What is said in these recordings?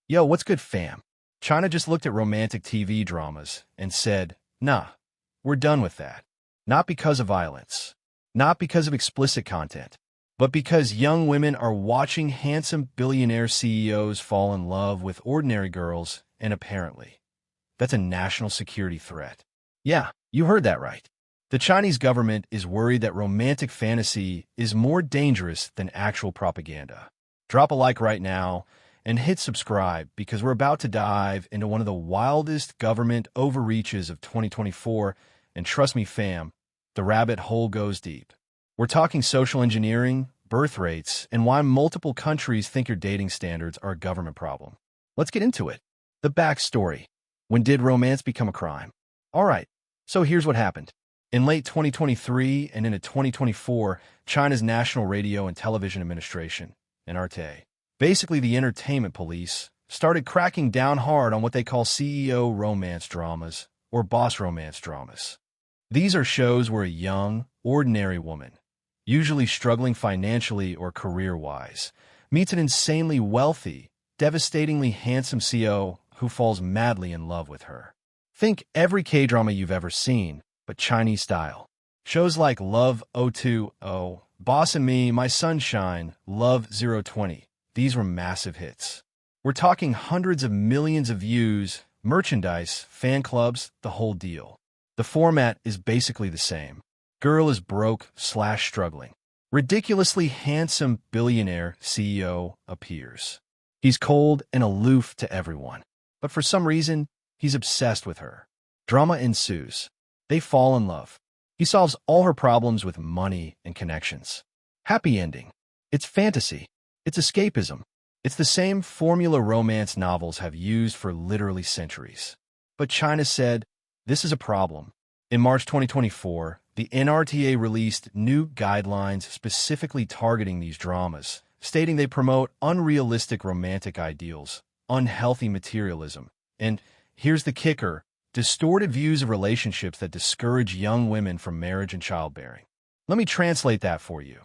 Yo, what's good, fam? China just looked at romantic TV dramas and said, nah, we're done with that. Not because of violence, not because of explicit content, but because young women are watching handsome billionaire CEOs fall in love with ordinary girls, and apparently, that's a national security threat. Yeah, you heard that right. The Chinese government is worried that romantic fantasy is more dangerous than actual propaganda. Drop a like right now and hit subscribe because we're about to dive into one of the wildest government overreaches of 2024, and trust me, fam, the rabbit hole goes deep. We're talking social engineering, birth rates, and why multiple countries think your dating standards are a government problem. Let's get into it. The backstory. When did romance become a crime? All right, so here's what happened. In late 2023 and into 2024, China's National Radio and Television Administration, NRTA, basically the entertainment police, started cracking down hard on what they call CEO romance dramas or boss romance dramas. These are shows where a young, ordinary woman, usually struggling financially or career-wise, meets an insanely wealthy, devastatingly handsome CEO who falls madly in love with her. Think every K-drama you've ever seen, but Chinese style. Shows like Love 020, Boss and Me, My Sunshine, Love 020. These were massive hits. We're talking hundreds of millions of views, merchandise, fan clubs, the whole deal. The format is basically the same. Girl is broke/struggling. Ridiculously handsome billionaire CEO appears. He's cold and aloof to everyone, but for some reason, he's obsessed with her. Drama ensues. They fall in love. He solves all her problems with money and connections. Happy ending. It's fantasy. It's escapism. It's the same formula romance novels have used for literally centuries. But China said, this is a problem. In March 2024, the NRTA released new guidelines specifically targeting these dramas, stating they promote unrealistic romantic ideals, unhealthy materialism, and, here's the kicker, distorted views of relationships that discourage young women from marriage and childbearing. Let me translate that for you.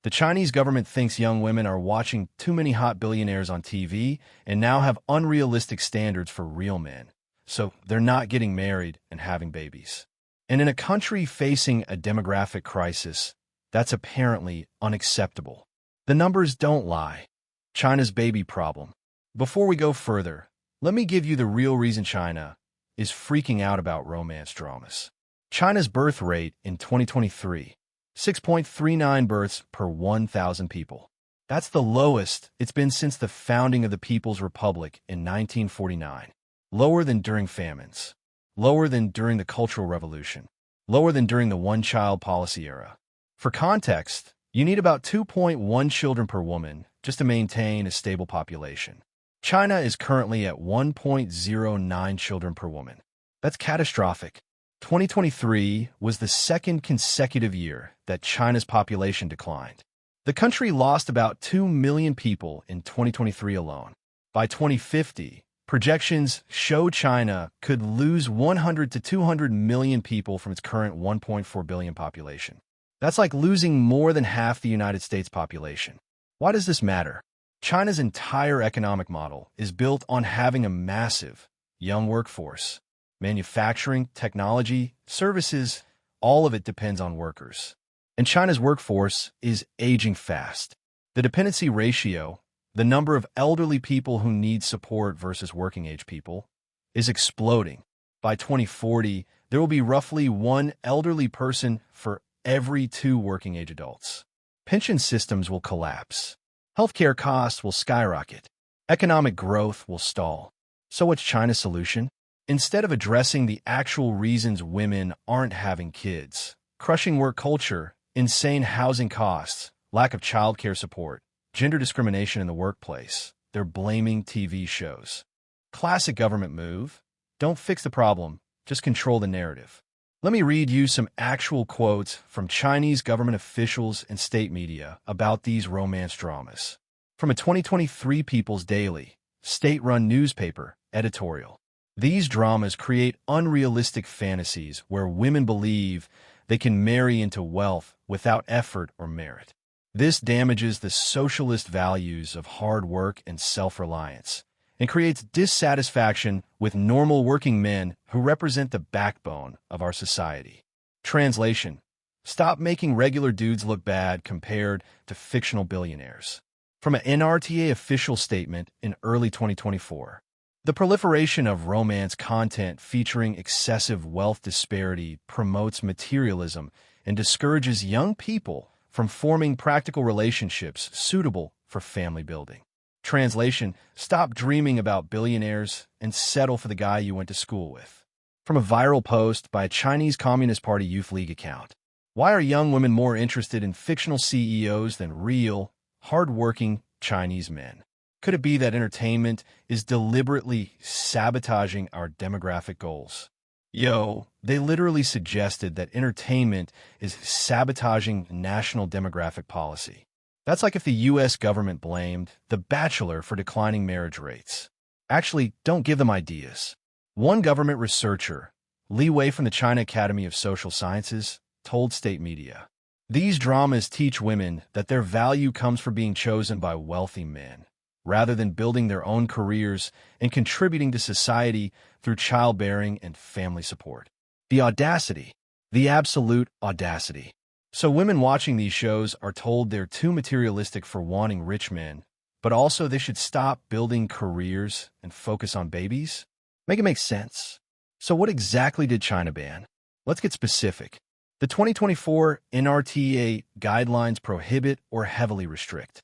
The Chinese government thinks young women are watching too many hot billionaires on TV and now have unrealistic standards for real men, so they're not getting married and having babies. And in a country facing a demographic crisis, that's apparently unacceptable. The numbers don't lie. China's baby problem. Before we go further, let me give you the real reason China is freaking out about romance dramas. China's birth rate in 2023, 6.39 births per 1,000 people. That's the lowest it's been since the founding of the People's Republic in 1949. Lower than during famines. Lower than during the Cultural Revolution. Lower than during the one-child policy era. For context, you need about 2.1 children per woman just to maintain a stable population. China is currently at 1.09 children per woman. That's catastrophic. 2023 was the second consecutive year that China's population declined. The country lost about 2 million people in 2023 alone. By 2050, projections show China could lose 100 to 200 million people from its current 1.4 billion population. That's like losing more than half the United States population. Why does this matter? China's entire economic model is built on having a massive, young workforce. Manufacturing, technology, services, all of it depends on workers. And China's workforce is aging fast. The dependency ratio, the number of elderly people who need support versus working-age people, is exploding. By 2040, there will be roughly one elderly person for every 2 working-age adults. Pension systems will collapse. Healthcare costs will skyrocket. Economic growth will stall. So what's China's solution? Instead of addressing the actual reasons women aren't having kids, crushing work culture, insane housing costs, lack of childcare support, gender discrimination in the workplace, they're blaming TV shows. Classic government move. Don't fix the problem, just control the narrative. Let me read you some actual quotes from Chinese government officials and state media about these romance dramas. From a 2023 People's Daily, state-run newspaper, editorial. These dramas create unrealistic fantasies where women believe they can marry into wealth without effort or merit. This damages the socialist values of hard work and self-reliance, and creates dissatisfaction with normal working men who represent the backbone of our society. Translation: stop making regular dudes look bad compared to fictional billionaires. From an NRTA official statement in early 2024. The proliferation of romance content featuring excessive wealth disparity promotes materialism and discourages young people from forming practical relationships suitable for family building. Translation: stop dreaming about billionaires and settle for the guy you went to school with. From a viral post by a Chinese Communist Party Youth League account. Why are young women more interested in fictional CEOs than real, hard-working Chinese men? Could it be that entertainment is deliberately sabotaging our demographic goals? They literally suggested that entertainment is sabotaging national demographic policy. That's like if the U.S. government blamed The Bachelor for declining marriage rates. Actually, don't give them ideas. One government researcher, Li Wei from the China Academy of Social Sciences, told state media, "These dramas teach women that their value comes from being chosen by wealthy men, rather than building their own careers and contributing to society through childbearing and family support." The audacity, the absolute audacity. So women watching these shows are told they're too materialistic for wanting rich men, but also they should stop building careers and focus on babies? Make it make sense. So what exactly did China ban? Let's get specific. The 2024 NRTA guidelines prohibit or heavily restrict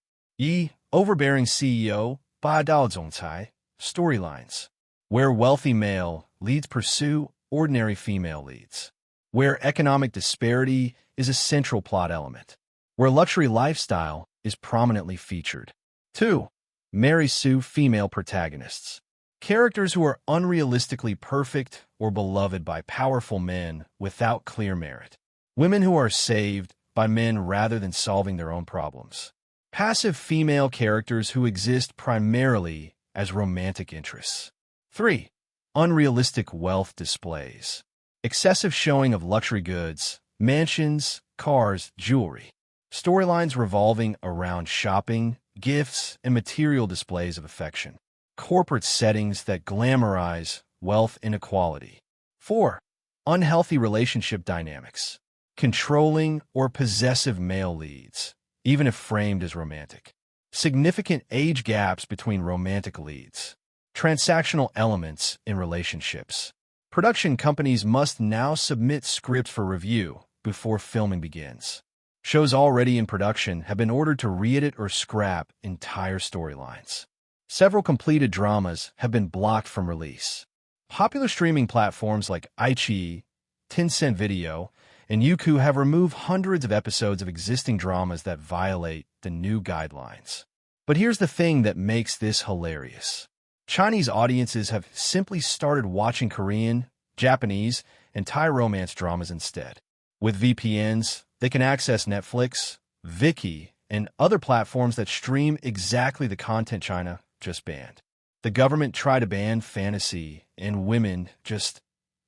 overbearing CEO, 霸道总裁 storylines, where wealthy male leads pursue ordinary female leads, where economic disparity is a central plot element, where luxury lifestyle is prominently featured. 2. Mary Sue female protagonists, characters who are unrealistically perfect or beloved by powerful men without clear merit, women who are saved by men rather than solving their own problems. Passive female characters who exist primarily as romantic interests. 3. Unrealistic wealth displays. Excessive showing of luxury goods, mansions, cars, jewelry. Storylines revolving around shopping, gifts, and material displays of affection. Corporate settings that glamorize wealth inequality. 4. Unhealthy relationship dynamics. Controlling or possessive male leads, even if framed as romantic. Significant age gaps between romantic leads. Transactional elements in relationships. Production companies must now submit scripts for review before filming begins. Shows already in production have been ordered to re-edit or scrap entire storylines. Several completed dramas have been blocked from release. Popular streaming platforms like iQIYI, Tencent Video, and Youku have removed hundreds of episodes of existing dramas that violate the new guidelines. But here's the thing that makes this hilarious. Chinese audiences have simply started watching Korean, Japanese, and Thai romance dramas instead. With VPNs, they can access Netflix, Viki, and other platforms that stream exactly the content China just banned. The government tried to ban fantasy, and women just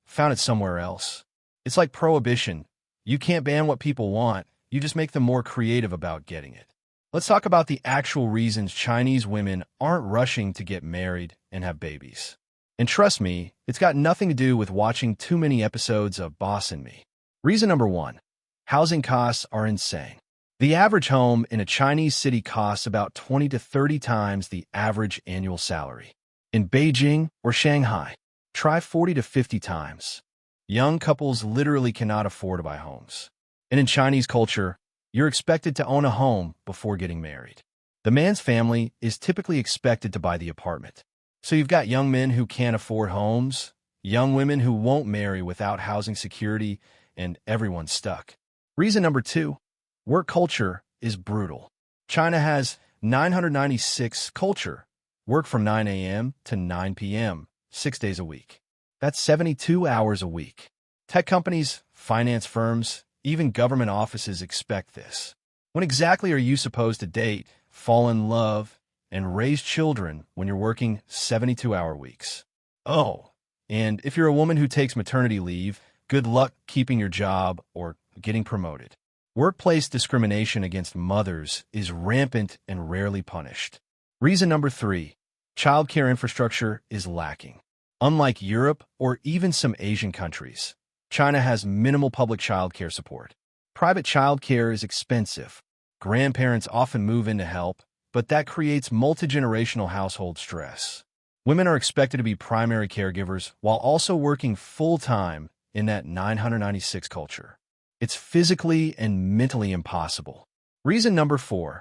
found it somewhere else. It's like prohibition. You can't ban what people want, you just make them more creative about getting it. Let's talk about the actual reasons Chinese women aren't rushing to get married and have babies. And trust me, it's got nothing to do with watching too many episodes of Boss and Me. Reason number 1. Housing costs are insane. The average home in a Chinese city costs about 20 to 30 times the average annual salary. In Beijing or Shanghai, try 40 to 50 times. Young couples literally cannot afford to buy homes. And in Chinese culture, you're expected to own a home before getting married. The man's family is typically expected to buy the apartment. So you've got young men who can't afford homes, young women who won't marry without housing security, and everyone's stuck. Reason number 2, work culture is brutal. China has 996 culture, work from 9 a.m. to 9 p.m., 6 days a week. That's 72 hours a week. Tech companies, finance firms, even government offices expect this. When exactly are you supposed to date, fall in love, and raise children when you're working 72-hour weeks? Oh, and if you're a woman who takes maternity leave, good luck keeping your job or getting promoted. Workplace discrimination against mothers is rampant and rarely punished. Reason number 3, Childcare infrastructure is lacking. Unlike Europe or even some Asian countries, China has minimal public childcare support. Private childcare is expensive. Grandparents often move in to help, but that creates multi-generational household stress. Women are expected to be primary caregivers while also working full-time in that 996 culture. It's physically and mentally impossible. Reason number 4,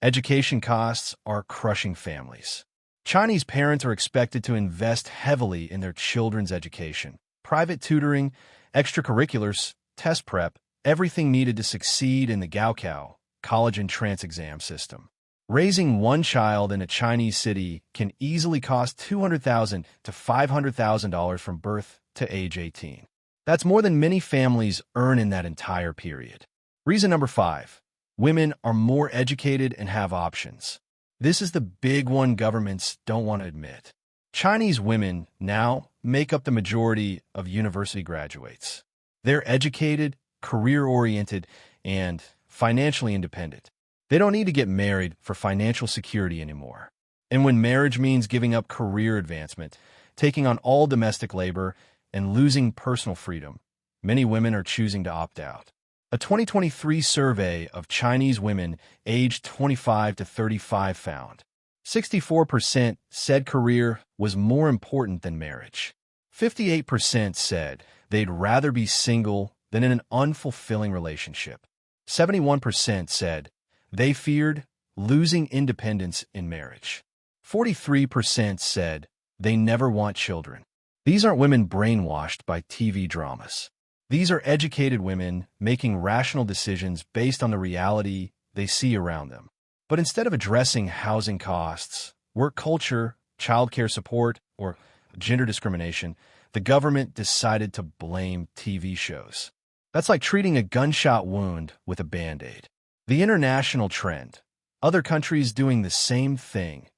education costs are crushing families. Chinese parents are expected to invest heavily in their children's education. Private tutoring, extracurriculars, test prep, everything needed to succeed in the Gaokao, college entrance exam system. Raising one child in a Chinese city can easily cost $200,000 to $500,000 from birth to age 18. That's more than many families earn in that entire period. Reason number 5, women are more educated and have options. This is the big one governments don't want to admit. Chinese women now make up the majority of university graduates. They're educated, career-oriented, and financially independent. They don't need to get married for financial security anymore. And when marriage means giving up career advancement, taking on all domestic labor, and losing personal freedom, many women are choosing to opt out. A 2023 survey of Chinese women aged 25 to 35 found 64% said career was more important than marriage. 58% said they'd rather be single than in an unfulfilling relationship. 71% said they feared losing independence in marriage. 43% said they never want children. These aren't women brainwashed by TV dramas. These are educated women making rational decisions based on the reality they see around them. But instead of addressing housing costs, work culture, childcare support, or gender discrimination, the government decided to blame TV shows. That's like treating a gunshot wound with a Band-Aid. The international trend, other countries doing the same thing,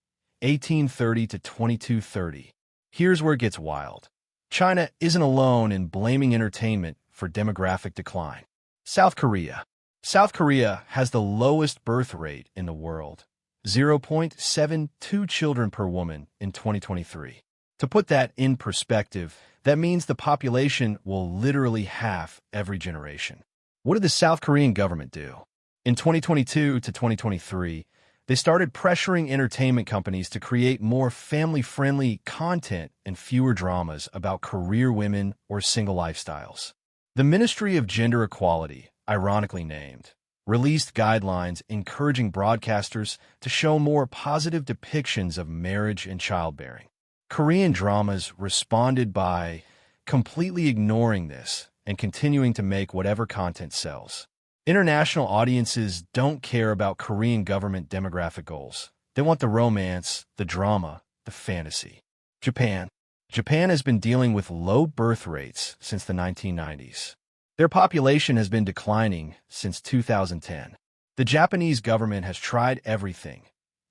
1830 to 2230. Here's where it gets wild. China isn't alone in blaming entertainment for demographic decline. South Korea. South Korea has the lowest birth rate in the world, 0.72 children per woman in 2023. To put that in perspective, that means the population will literally halve every generation. What did the South Korean government do? In 2022 to 2023, they started pressuring entertainment companies to create more family-friendly content and fewer dramas about career women or single lifestyles. The Ministry of Gender Equality, ironically named, released guidelines encouraging broadcasters to show more positive depictions of marriage and childbearing. Korean dramas responded by completely ignoring this and continuing to make whatever content sells. International audiences don't care about Korean government demographic goals. They want the romance, the drama, the fantasy. Japan. Japan has been dealing with low birth rates since the 1990s. Their population has been declining since 2010. The Japanese government has tried everything: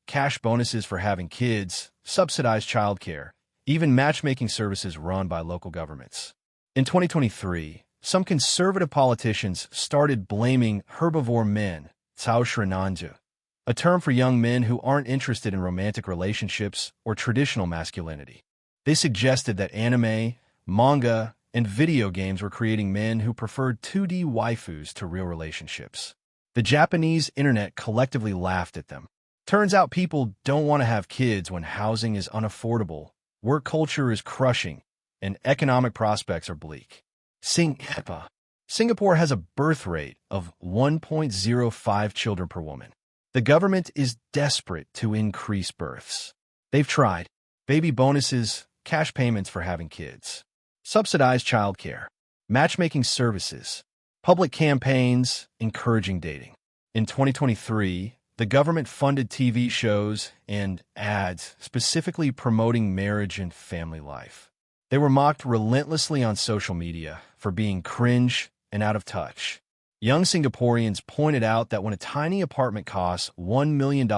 cash bonuses for having kids, subsidized childcare, even matchmaking services run by local governments. In 2023, some conservative politicians started blaming herbivore men, 草食男者, a term for young men who aren't interested in romantic relationships or traditional masculinity. They suggested that anime, manga, and video games were creating men who preferred 2D waifus to real relationships. The Japanese internet collectively laughed at them. Turns out people don't want to have kids when housing is unaffordable, work culture is crushing, and economic prospects are bleak. Singapore has a birth rate of 1.05 children per woman. The government is desperate to increase births. They've tried baby bonuses, cash payments for having kids, subsidized childcare, matchmaking services, public campaigns encouraging dating. In 2023, the government funded TV shows and ads specifically promoting marriage and family life. They were mocked relentlessly on social media for being cringe and out of touch. Young Singaporeans pointed out that when a tiny apartment costs $1 million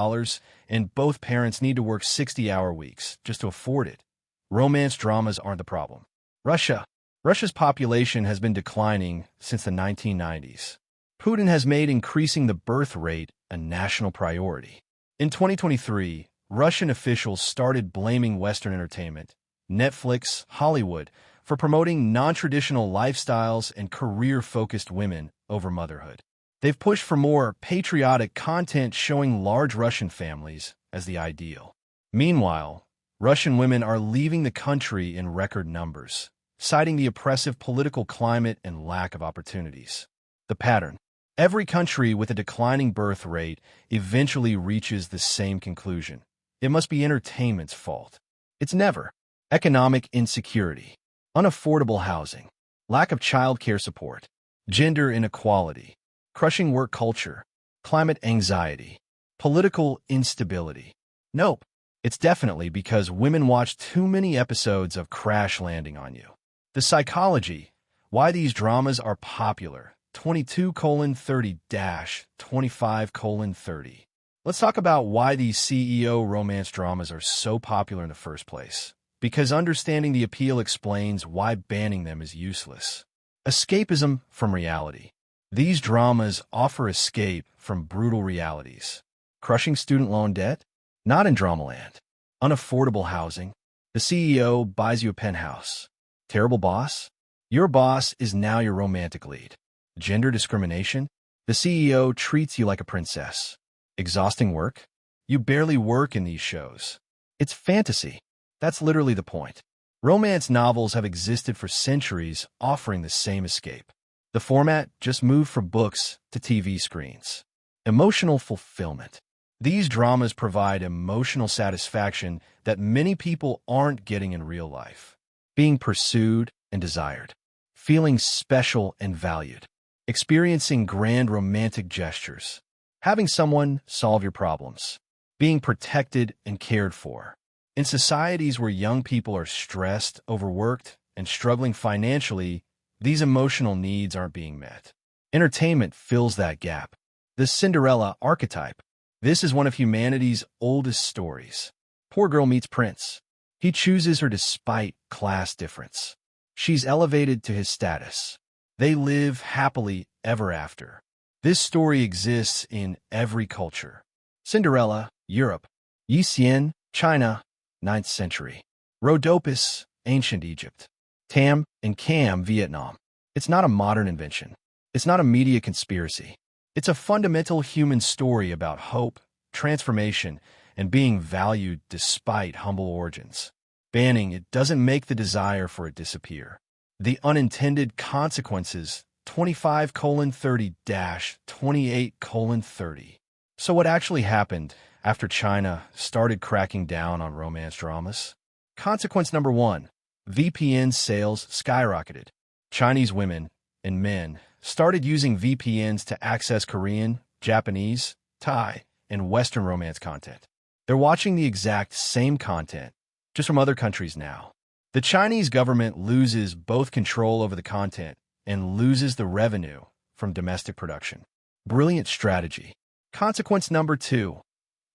and both parents need to work 60-hour weeks just to afford it, romance dramas aren't the problem. Russia's population has been declining since the 1990s. Putin has made increasing the birth rate a national priority. In 2023, Russian officials started blaming Western entertainment, Netflix, Hollywood, for promoting non-traditional lifestyles and career-focused women over motherhood. They've pushed for more patriotic content showing large Russian families as the ideal. Meanwhile, Russian women are leaving the country in record numbers, citing the oppressive political climate and lack of opportunities. The pattern. Every country with a declining birth rate eventually reaches the same conclusion. It must be entertainment's fault. It's never. Economic insecurity, unaffordable housing, lack of child care support, gender inequality, crushing work culture, climate anxiety, political instability. Nope. It's definitely because women watch too many episodes of Crash Landing on You. The psychology, why these dramas are popular. 22:30-25:30. Let's talk about why these CEO romance dramas are so popular in the first place. Because understanding the appeal explains why banning them is useless. Escapism from reality. These dramas offer escape from brutal realities. Crushing student loan debt? Not in Dramaland. Unaffordable housing? The CEO buys you a penthouse. Terrible boss? Your boss is now your romantic lead. Gender discrimination? The CEO treats you like a princess. Exhausting work? You barely work in these shows. It's fantasy. That's literally the point. Romance novels have existed for centuries, offering the same escape. The format just moved from books to TV screens. Emotional fulfillment. These dramas provide emotional satisfaction that many people aren't getting in real life. Being pursued and desired. Feeling special and valued. Experiencing grand romantic gestures. Having someone solve your problems. Being protected and cared for. In societies where young people are stressed, overworked, and struggling financially, these emotional needs aren't being met. Entertainment fills that gap. The Cinderella archetype. This is one of humanity's oldest stories. Poor girl meets prince. He chooses her despite class difference. She's elevated to his status. They live happily ever after. This story exists in every culture. Cinderella, Europe. Yi Xian, China, 9th century. Rhodopis, ancient Egypt. Tam and Cam, Vietnam. It's not a modern invention. It's not a media conspiracy. It's a fundamental human story about hope, transformation, and being valued despite humble origins. Banning it doesn't make the desire for it disappear. The unintended consequences, 25:30-28:30. So what actually happened after China started cracking down on romance dramas? Consequence number 1, VPN sales skyrocketed. Chinese women and men started using VPNs to access Korean, Japanese, Thai, and Western romance content. They're watching the exact same content, just from other countries now. The Chinese government loses both control over the content and loses the revenue from domestic production. Brilliant strategy. Consequence number 2,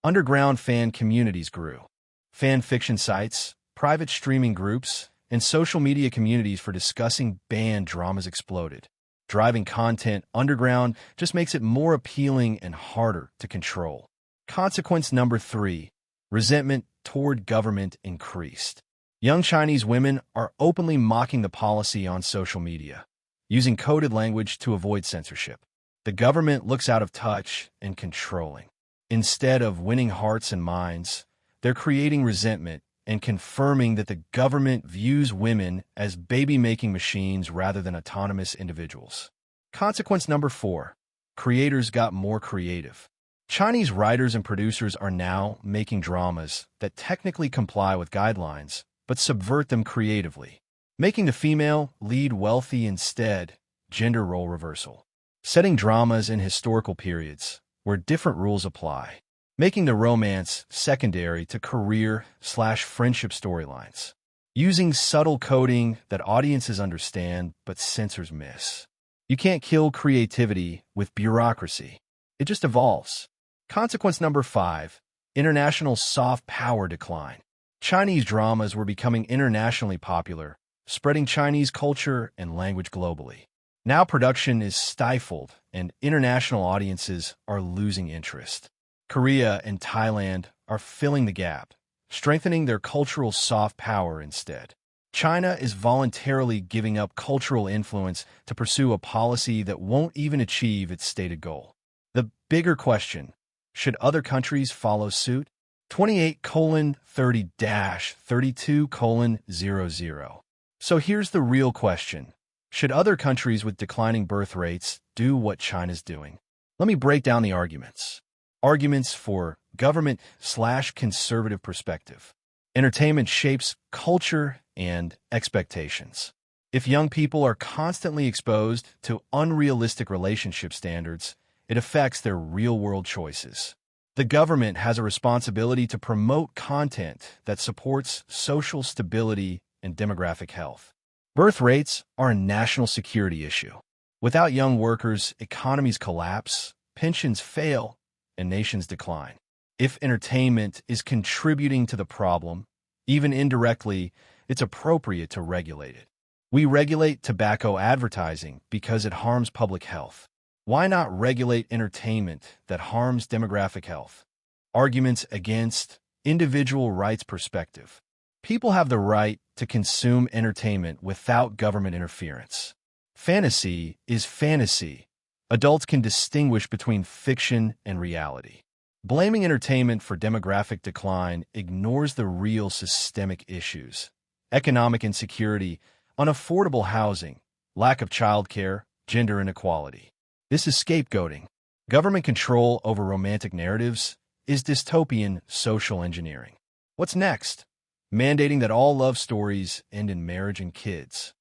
underground fan communities grew. Fan fiction sites, private streaming groups, and social media communities for discussing banned dramas exploded. Driving content underground just makes it more appealing and harder to control. Consequence number 3, resentment toward government increased. Young Chinese women are openly mocking the policy on social media, using coded language to avoid censorship. The government looks out of touch and controlling. Instead of winning hearts and minds, they're creating resentment and confirming that the government views women as baby-making machines rather than autonomous individuals. Consequence number 4, creators got more creative. Chinese writers and producers are now making dramas that technically comply with guidelines, but subvert them creatively, making the female lead wealthy instead, gender role reversal. Setting dramas in historical periods where different rules apply, making the romance secondary to career/friendship storylines. Using subtle coding that audiences understand but censors miss. You can't kill creativity with bureaucracy. It just evolves. Consequence number 5, international soft power decline. Chinese dramas were becoming internationally popular, spreading Chinese culture and language globally. Now production is stifled and international audiences are losing interest. Korea and Thailand are filling the gap, strengthening their cultural soft power instead. China is voluntarily giving up cultural influence to pursue a policy that won't even achieve its stated goal. The bigger question, should other countries follow suit? 28:30-32:00. So here's the real question. Should other countries with declining birth rates do what China's doing? Let me break down the arguments. Arguments for government/conservative perspective. Entertainment shapes culture and expectations. If young people are constantly exposed to unrealistic relationship standards, it affects their real-world choices. The government has a responsibility to promote content that supports social stability and demographic health. Birth rates are a national security issue. Without young workers, economies collapse, pensions fail, and nations decline. If entertainment is contributing to the problem, even indirectly, it's appropriate to regulate it. We regulate tobacco advertising because it harms public health. Why not regulate entertainment that harms demographic health? Arguments against individual rights perspective. People have the right to consume entertainment without government interference. Fantasy is fantasy. Adults can distinguish between fiction and reality. Blaming entertainment for demographic decline ignores the real systemic issues: economic insecurity, unaffordable housing, lack of childcare, gender inequality. This is scapegoating. Government control over romantic narratives is dystopian social engineering. What's next? Mandating that all love stories end in marriage and kids.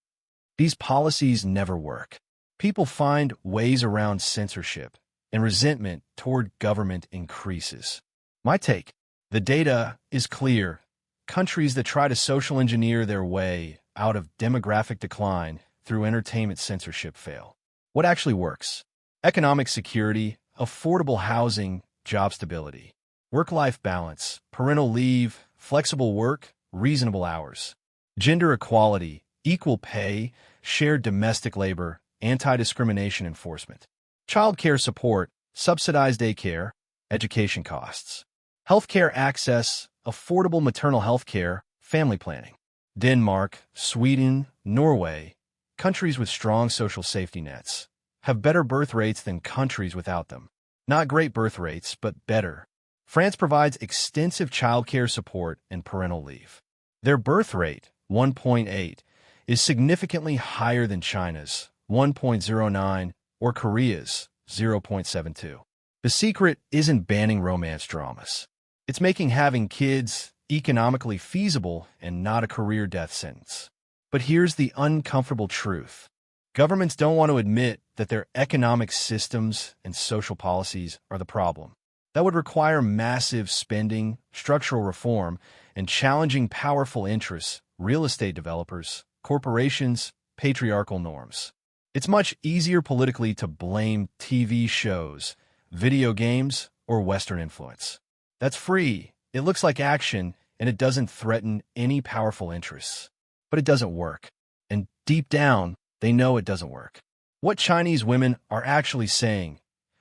These policies never work. People find ways around censorship, and resentment toward government increases. My take: the data is clear. Countries that try to social engineer their way out of demographic decline through entertainment censorship fail. What actually works? Economic security, affordable housing, job stability, work-life balance, parental leave, flexible work, reasonable hours, gender equality, equal pay, shared domestic labor, anti-discrimination enforcement, child care support, subsidized daycare, education costs, healthcare access, affordable maternal health care, family planning. Denmark, Sweden, Norway, countries with strong social safety nets, have better birth rates than countries without them. Not great birth rates, but better. France provides extensive childcare support and parental leave. Their birth rate, 1.8, is significantly higher than China's, 1.09, or Korea's, 0.72. The secret isn't banning romance dramas. It's making having kids economically feasible and not a career death sentence. But here's the uncomfortable truth. Governments don't want to admit that their economic systems and social policies are the problem. That would require massive spending, structural reform, and challenging powerful interests, real estate developers, corporations, patriarchal norms. It's much easier politically to blame TV shows, video games, or Western influence. That's free, it looks like action, and it doesn't threaten any powerful interests. But it doesn't work. And deep down, they know it doesn't work. What Chinese women are actually saying: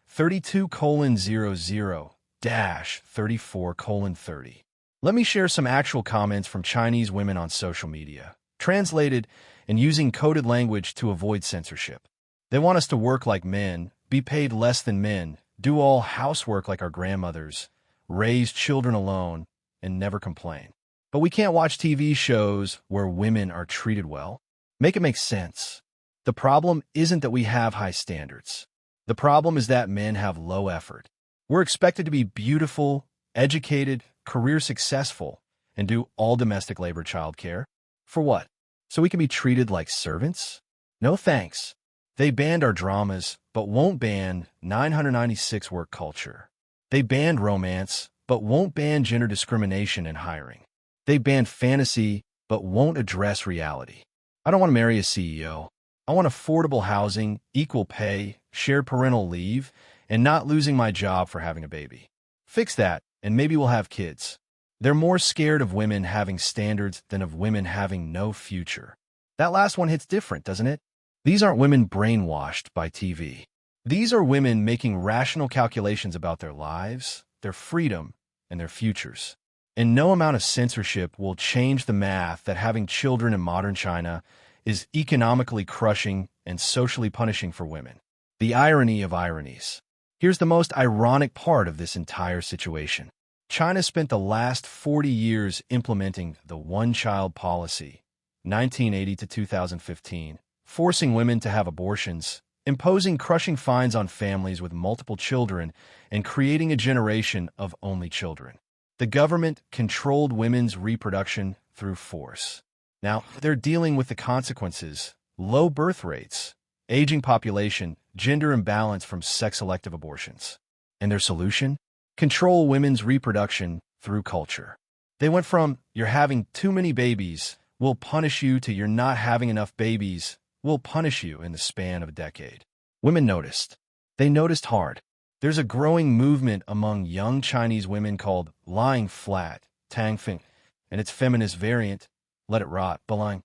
32:00-34:30. Let me share some actual comments from Chinese women on social media, translated and using coded language to avoid censorship. They want us to work like men, be paid less than men, do all housework like our grandmothers, raise children alone, and never complain. But we can't watch TV shows where women are treated well. Make it make sense. The problem isn't that we have high standards. The problem is that men have low effort. We're expected to be beautiful, educated, career successful, and do all domestic labor childcare. For what? So we can be treated like servants? No thanks. They banned our dramas, but won't ban 996 work culture. They banned romance, but won't ban gender discrimination in hiring. They banned fantasy, but won't address reality. I don't want to marry a CEO. I want affordable housing, equal pay, shared parental leave, and not losing my job for having a baby. Fix that, and maybe we'll have kids. They're more scared of women having standards than of women having no future. That last one hits different, doesn't it? These aren't women brainwashed by TV. These are women making rational calculations about their lives, their freedom, and their futures. And no amount of censorship will change the math that having children in modern China is economically crushing and socially punishing for women. The irony of ironies. Here's the most ironic part of this entire situation. China spent the last 40 years implementing the one-child policy, 1980 to 2015, forcing women to have abortions, imposing crushing fines on families with multiple children, and creating a generation of only children. The government controlled women's reproduction through force. Now, they're dealing with the consequences: low birth rates, aging population, gender imbalance from sex-selective abortions. And their solution? Control women's reproduction through culture. They went from, "You're having too many babies, we'll punish you," to, "You're not having enough babies, we'll punish you," in the span of a decade. Women noticed. They noticed hard. There's a growing movement among young Chinese women called lying flat, tangfeng, and its feminist variant, let it rot, balang.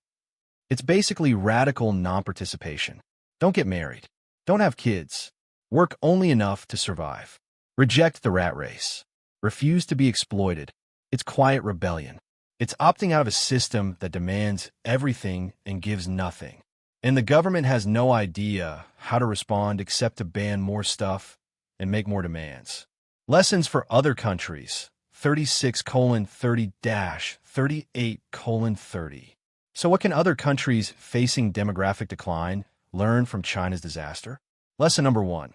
It's basically radical non-participation. Don't get married. Don't have kids. Work only enough to survive. Reject the rat race. Refuse to be exploited. It's quiet rebellion. It's opting out of a system that demands everything and gives nothing. And the government has no idea how to respond except to ban more stuff and make more demands. Lessons for other countries, 36:30-38:30. So what can other countries facing demographic decline learn from China's disaster? Lesson number 1.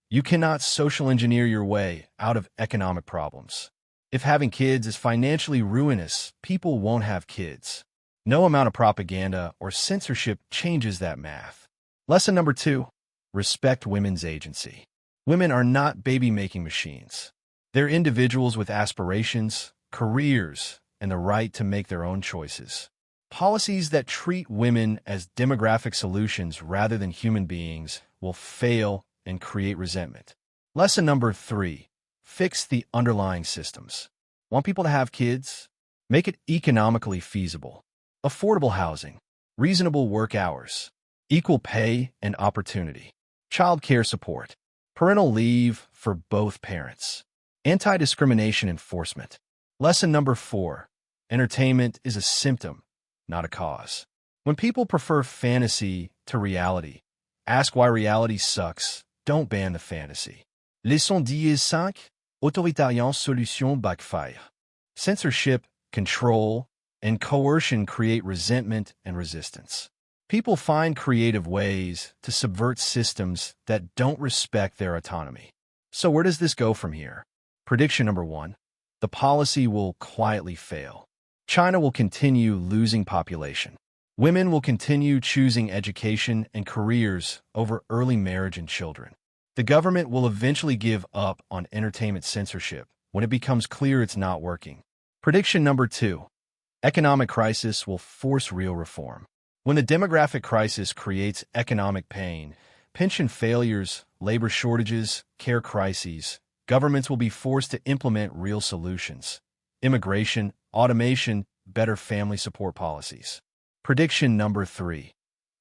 You cannot social engineer your way out of economic problems. If having kids is financially ruinous, people won't have kids. No amount of propaganda or censorship changes that math. Lesson number 2. Respect women's agency. Women are not baby-making machines. They're individuals with aspirations, careers, and the right to make their own choices. Policies that treat women as demographic solutions rather than human beings will fail and create resentment. Lesson number 3. Fix the underlying systems. Want people to have kids? Make it economically feasible. Affordable housing, reasonable work hours, equal pay and opportunity, child care support, parental leave for both parents, anti-discrimination enforcement. Lesson number 4. Entertainment is a symptom, not a cause. When people prefer fantasy to reality, ask why reality sucks. Don't ban the fantasy. Leçon 10 Autoritarian solution backfire. Censorship, control, and coercion create resentment and resistance. People find creative ways to subvert systems that don't respect their autonomy. So where does this go from here? Prediction number 1. The policy will quietly fail. China will continue losing population. Women will continue choosing education and careers over early marriage and children. The government will eventually give up on entertainment censorship when it becomes clear it's not working. Prediction number 2. Economic crisis will force real reform. When the demographic crisis creates economic pain, pension failures, labor shortages, care crises, governments will be forced to implement real solutions. Immigration, automation, better family support policies. Prediction number 3.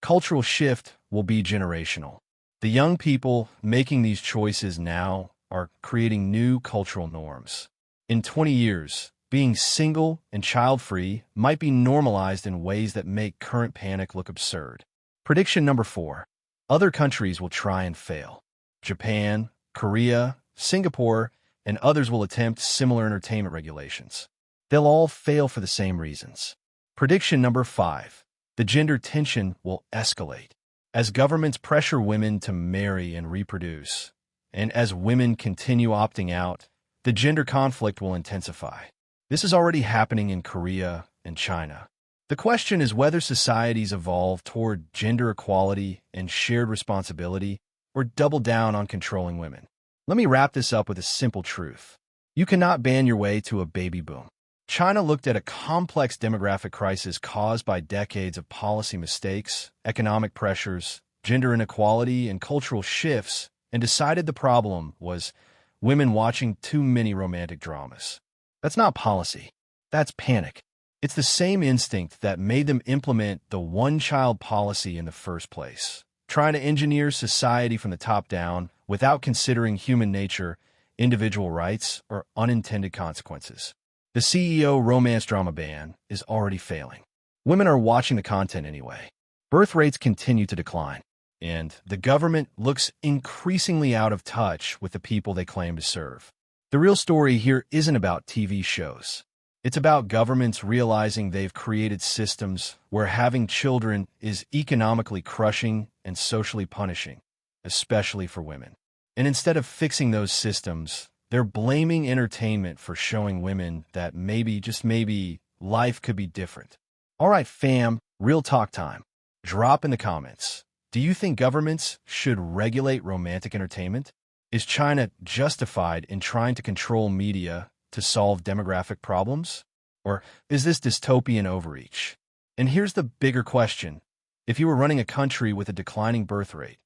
Cultural shift will be generational. The young people making these choices now are creating new cultural norms. In 20 years, being single and child-free might be normalized in ways that make current panic look absurd. Prediction number 4. Other countries will try and fail. Japan, Korea, Singapore, and others will attempt similar entertainment regulations. They'll all fail for the same reasons. Prediction number 5. The gender tension will escalate. As governments pressure women to marry and reproduce, and as women continue opting out, the gender conflict will intensify. This is already happening in Korea and China. The question is whether societies evolve toward gender equality and shared responsibility, or double down on controlling women. Let me wrap this up with a simple truth. You cannot ban your way to a baby boom. China looked at a complex demographic crisis caused by decades of policy mistakes, economic pressures, gender inequality, and cultural shifts, and decided the problem was women watching too many romantic dramas. That's not policy. That's panic. It's the same instinct that made them implement the one-child policy in the first place, trying to engineer society from the top down without considering human nature individual rights, or unintended consequences. The CEO romance drama ban is already failing. Women are watching the content anyway. Birth rates continue to decline, and the government looks increasingly out of touch with the people they claim to serve. The real story here isn't about TV shows. It's about governments realizing they've created systems where having children is economically crushing and socially punishing, especially for women. And instead of fixing those systems, they're blaming entertainment for showing women that maybe, just maybe, life could be different. All right, fam, real talk time. Drop in the comments. Do you think governments should regulate romantic entertainment? Is China justified in trying to control media to solve demographic problems? Or is this dystopian overreach? And here's the bigger question. If you were running a country with a declining birth rate,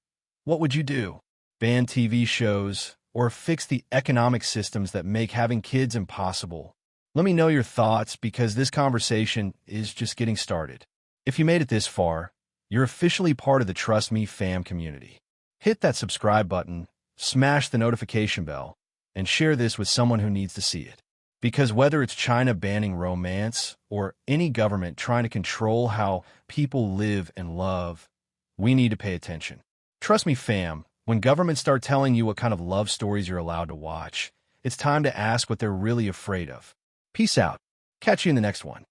what would you do? Ban TV shows or fix the economic systems that make having kids impossible? Let me know your thoughts because this conversation is just getting started. If you made it this far, you're officially part of the Trust Me Fam community. Hit that subscribe button, smash the notification bell, and share this with someone who needs to see it. Because whether it's China banning romance or any government trying to control how people live and love, we need to pay attention. Trust me, fam, when governments start telling you what kind of love stories you're allowed to watch, it's time to ask what they're really afraid of. Peace out. Catch you in the next one.